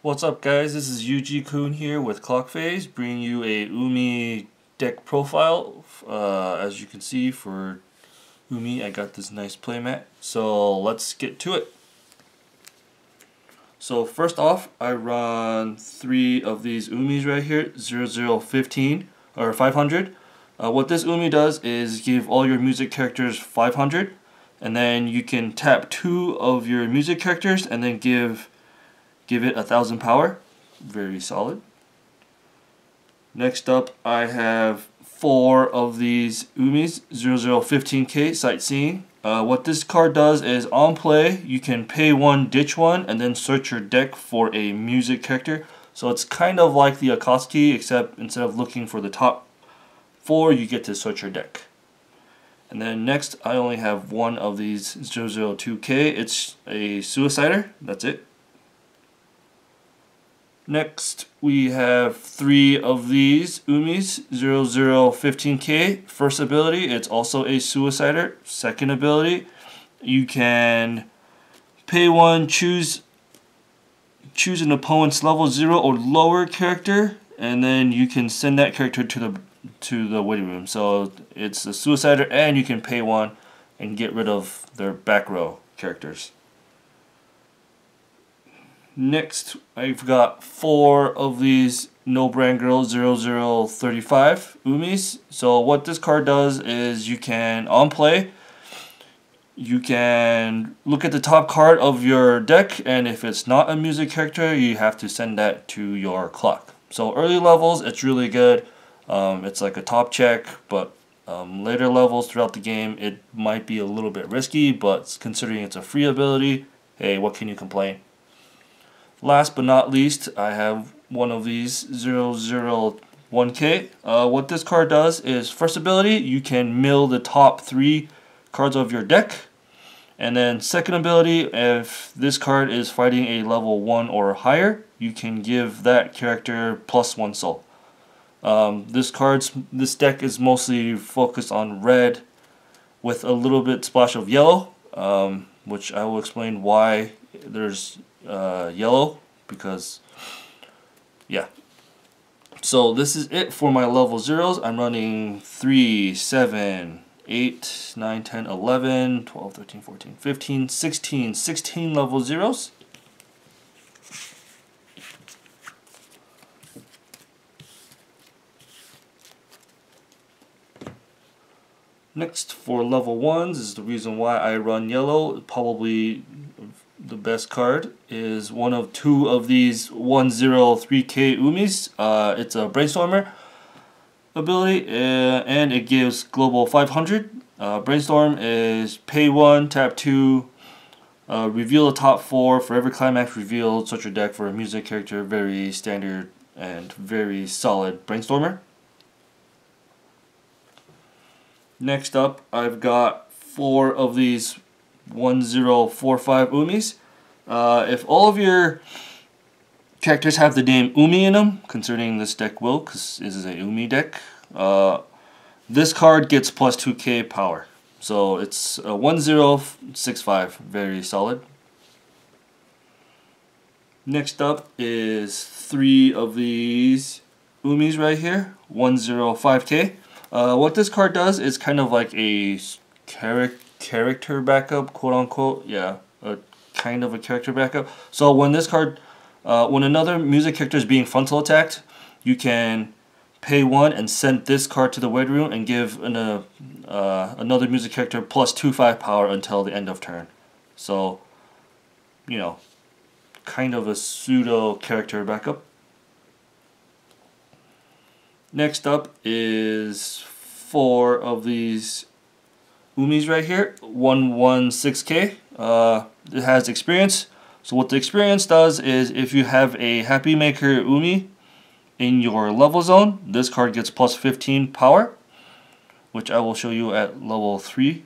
What's up, guys? This is Yuji-kun here with Clockphase, bringing you a Umi deck profile. As you can see, for Umi, I got this nice playmat. So let's get to it. So first off, I run 3 of these Umis right here, 0015 or 500. What this Umi does is give all your music characters 500, and then you can tap 2 of your music characters and then give it 1000 power. Very solid. Next up, I have 4 of these Umis, 0015k Sightseeing. What this card does is on play, you can pay 1, ditch 1, and then search your deck for a music character. So it's kind of like the Akatsuki, except instead of looking for the top 4, you get to search your deck. And then next, I only have 1 of these 002k. It's a Suicider. That's it. Next, we have 3 of these Umis, 0015k. First ability, it's also a Suicider. Second ability, you can pay 1, choose an opponent's level 0 or lower character, and then you can send that character to the waiting room. So it's a Suicider, and you can pay 1 and get rid of their back row characters. Next, I've got 4 of these No Brand Girl 0035 Umis. So what this card does is you can, on play, you can look at the top card of your deck, and if it's not a music character, you have to send that to your clock. So early levels, it's really good. It's like a top check, but later levels throughout the game, it might be a little bit risky, but considering it's a free ability, hey, what can you complain? Last but not least, I have 1 of these 001k. What this card does is, first ability, you can mill the top 3 cards of your deck. And then second ability, if this card is fighting a level 1 or higher, you can give that character +1 soul. This deck is mostly focused on red with a little bit splash of yellow, which I will explain why there's yellow, because yeah. So this is it for my level 0s. I'm running 3, 7, 8, 9, 10, 11, 12, 13, 14, 15, 16 level 0s. Next, for level 1s, is the reason why I run yellow. Probably the best card is 1 of 2 of these 103k Umis. It's a Brainstormer ability, and it gives global 500. Brainstorm is pay 1, tap 2, reveal the top 4. For every climax revealed, search your deck for a music character. Very standard and very solid Brainstormer. Next up, I've got 4 of these 1045 Umis. If all of your characters have the name Umi in them, considering this deck will, because this is a Umi deck, this card gets +2k power. So it's a 1065, very solid. Next up is 3 of these Umis right here, 105k. What this card does is kind of like a character backup, quote unquote. Yeah, a kind of a character backup. So when this card, when another music character is being frontal attacked, you can pay 1 and send this card to the waiting room and give another music character +25 power until the end of turn. So, you know, kind of a pseudo character backup. Next up is 4 of these Umis right here, 116k. It has experience. So what the experience does is, if you have a Happy Maker Umi in your level zone, this card gets +15 power, which I will show you at level 3,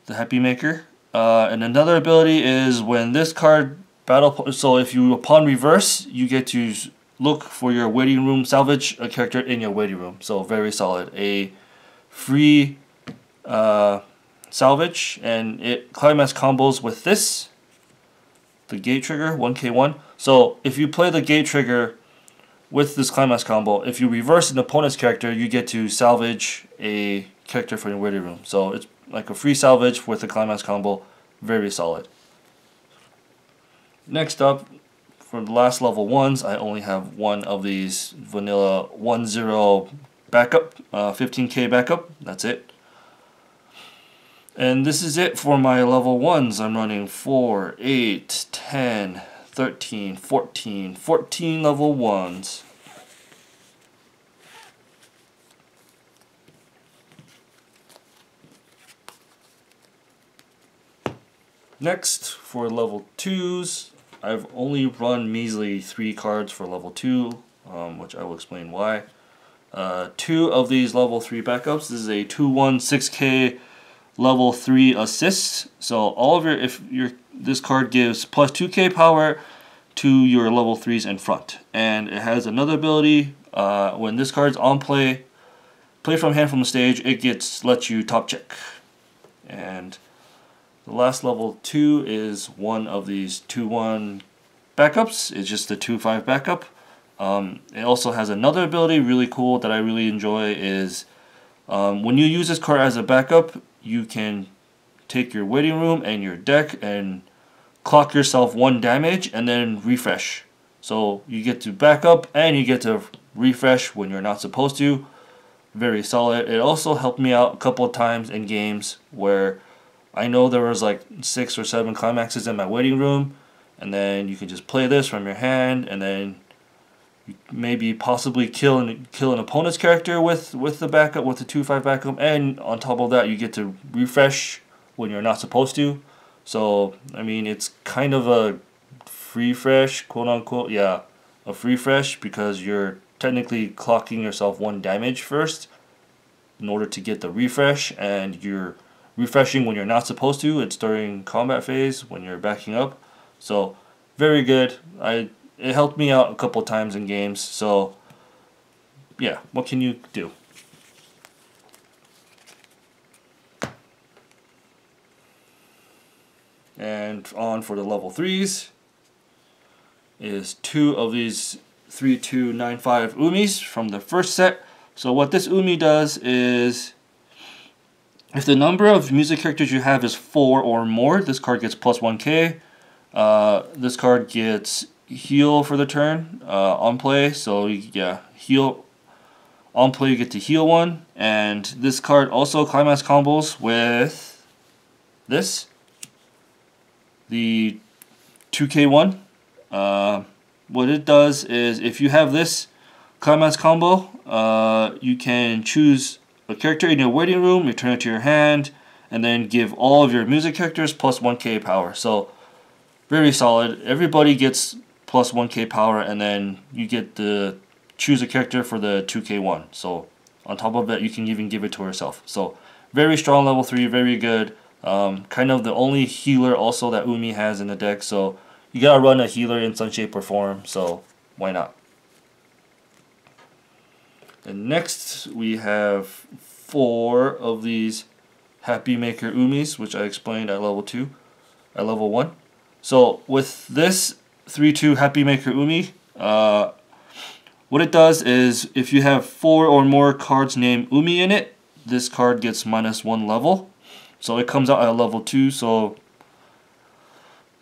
the Happy Maker. And another ability is when this card so if you, upon reverse, you get to look for your waiting room, salvage a character in your waiting room. So very solid. A free salvage, and it Climax combos with this. the gate trigger, 1k1. So if you play the gate trigger with this Climax combo, if you reverse an opponent's character, you get to salvage a character from your waiting room. So it's like a free salvage with the Climax combo. Very solid. Next up, for the last level 1s, I only have one of these vanilla 1-0 backup, 15k backup. That's it. And this is it for my level 1s. I'm running 4, 8, 10, 13, 14, 14 level 1s. Next, for level 2s, I've only run measly 3 cards for level 2, which I will explain why. 2 of these level 3 backups. This is a 2-1 6k level 3 assist. So all of this card gives plus 2k power to your level 3s in front. And it has another ability, when this card's on play from hand from the stage, it lets you top check. And the last level 2 is one of these 2-1 backups. It's just a 2-5 backup. It also has another ability, really cool, that I really enjoy, is when you use this card as a backup, you can take your waiting room and your deck and clock yourself 1 damage and then refresh. So you get to back up and you get to refresh when you're not supposed to. Very solid. It also helped me out a couple of times in games where I know there was like 6 or 7 climaxes in my waiting room, and then you can just play this from your hand, and then you maybe possibly kill an opponent's character with the backup, with the 2-5 backup, and on top of that you get to refresh when you're not supposed to. So I mean, it's kind of a free fresh, quote unquote, yeah, a free fresh, because you're technically clocking yourself 1 damage first in order to get the refresh, and you're refreshing when you're not supposed to. It's during combat phase when you're backing up. So very good. It helped me out a couple times in games. So yeah, what can you do? And on for the level 3s is 2 of these 3-2-9-5 Umis from the first set. So what this Umi does is, if the number of music characters you have is 4 or more, this card gets plus 1k. This card gets heal for the turn on play. So yeah, heal on play, you get to heal 1. And this card also Climax combos with this, the 2k one. What it does is, if you have this Climax combo, you can choose a character in your waiting room, return it to your hand, and then give all of your music characters plus 1k power. So very solid. Everybody gets plus 1k power, and then you get to choose a character for the 2k one. So on top of that, you can even give it to herself. So very strong level 3, very good. Kind of the only healer also that Umi has in the deck, so you gotta run a healer in some shape or form, so why not? And next we have 4 of these Happy Maker Umis, which I explained at level 1. So with this 3-2 Happy Maker Umi, what it does is, if you have 4 or more cards named Umi in it, this card gets -1 level. So it comes out at level 2, so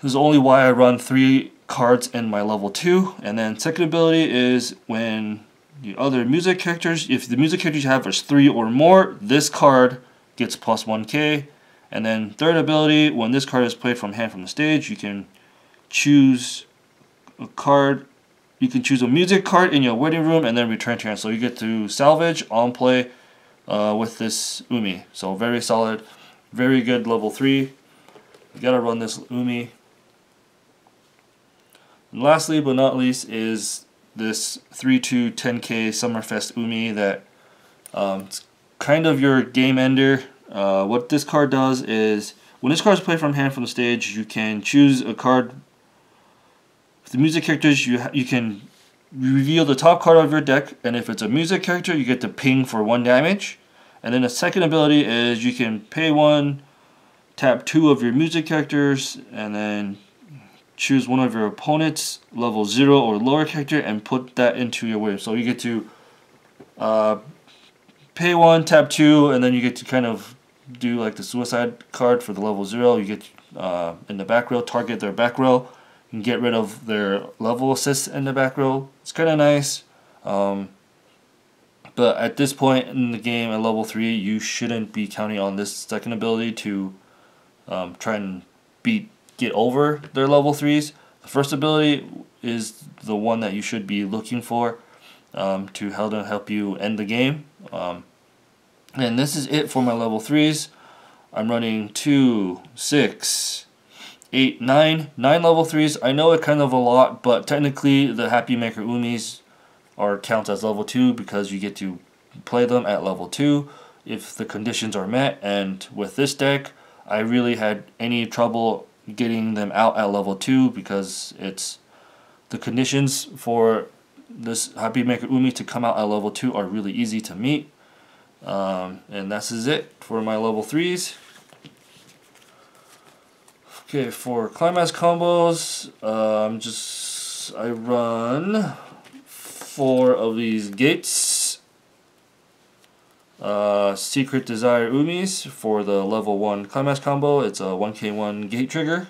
this is only why I run 3 cards in my level 2. And then second ability is, when the other music characters, if the music characters you have is 3 or more, this card gets plus 1k. And then third ability, when this card is played from hand from the stage, you can choose a card. You can choose a music card in your waiting room and then return to hand. So you get to salvage on play with this Umi. So very solid, very good level 3. You gotta run this Umi. And lastly but not least is this 3-2 10k Summerfest Umi that it's kind of your game ender. What this card does is, when this card is played from hand from the stage, you can choose a card. With the music characters, you can reveal the top card of your deck, and if it's a music character, you get to ping for 1 damage. And then the second ability is, you can pay 1, tap 2 of your music characters, and then choose one of your opponent's level 0 or lower character and put that into your wave. So you get to pay 1, tap 2, and then you get to kind of do like the suicide card for the level 0. You get in the back row, target their back row, and get rid of their level assist in the back row. It's kind of nice. But at this point in the game, at level 3, you shouldn't be counting on this second ability to try and get over their level 3s. The first ability is the one that you should be looking for to help you end the game. And this is it for my level 3s. I'm running 2, 6, 8, 9 level 3s. I know it kind of a lot, but technically the Happy Maker Umis count as level 2 because you get to play them at level 2 if the conditions are met. And with this deck, I really had any trouble getting them out at level 2 because the conditions for this Happy Maker Umi to come out at level 2 are really easy to meet. And this is it for my level 3s. Okay, for Climax combos, I run 4 of these gates. Secret Desire Umis for the level 1 Climax combo. It's a 1k1 gate trigger.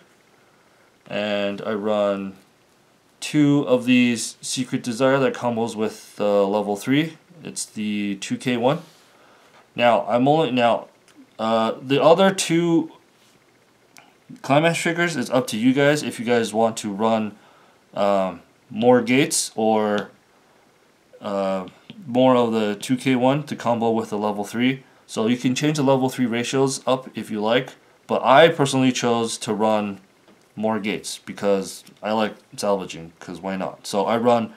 And I run 2 of these Secret Desire that combos with the level 3. It's the 2k1. Now, the other 2 Climax triggers is up to you guys if you guys want to run more gates or more of the 2k1 to combo with the level 3. So you can change the level 3 ratios up if you like, but I personally chose to run more gates because I like salvaging, because why not? So I run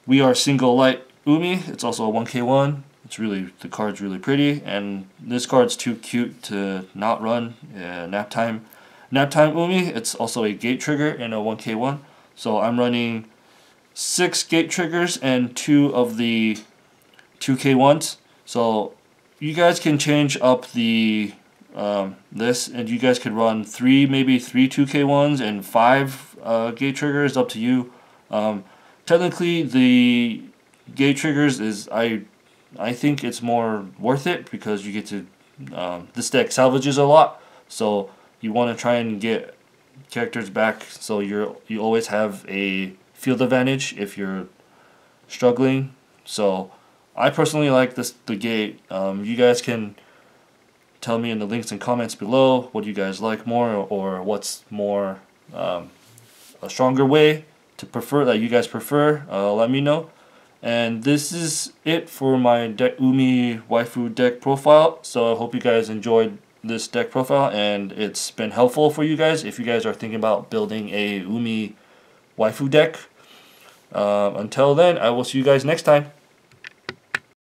We Are Single Light Umi. It's also a 1k1. The card's really pretty, and this card's too cute to not run. Nap time Umi. It's also a gate trigger and a 1k1. So I'm running 6 gate triggers and 2 of the 2k1s. So you guys can change up the this, and you guys could run maybe 3 2k1s and 5 gate triggers. Up to you. Technically, the gate triggers I think it's more worth it because you get to this deck salvages a lot. So you want to try and get characters back, so you always have a field advantage if you're struggling. So I personally like the gate. You guys can tell me in the links and comments below what you guys like more, or what's more a stronger way to prefer that you guys prefer. Let me know. And this is it for my Umi Waifu deck profile. So I hope you guys enjoyed this deck profile and it's been helpful for you guys if you guys are thinking about building a Umi Waifu deck. Until then, I will see you guys next time.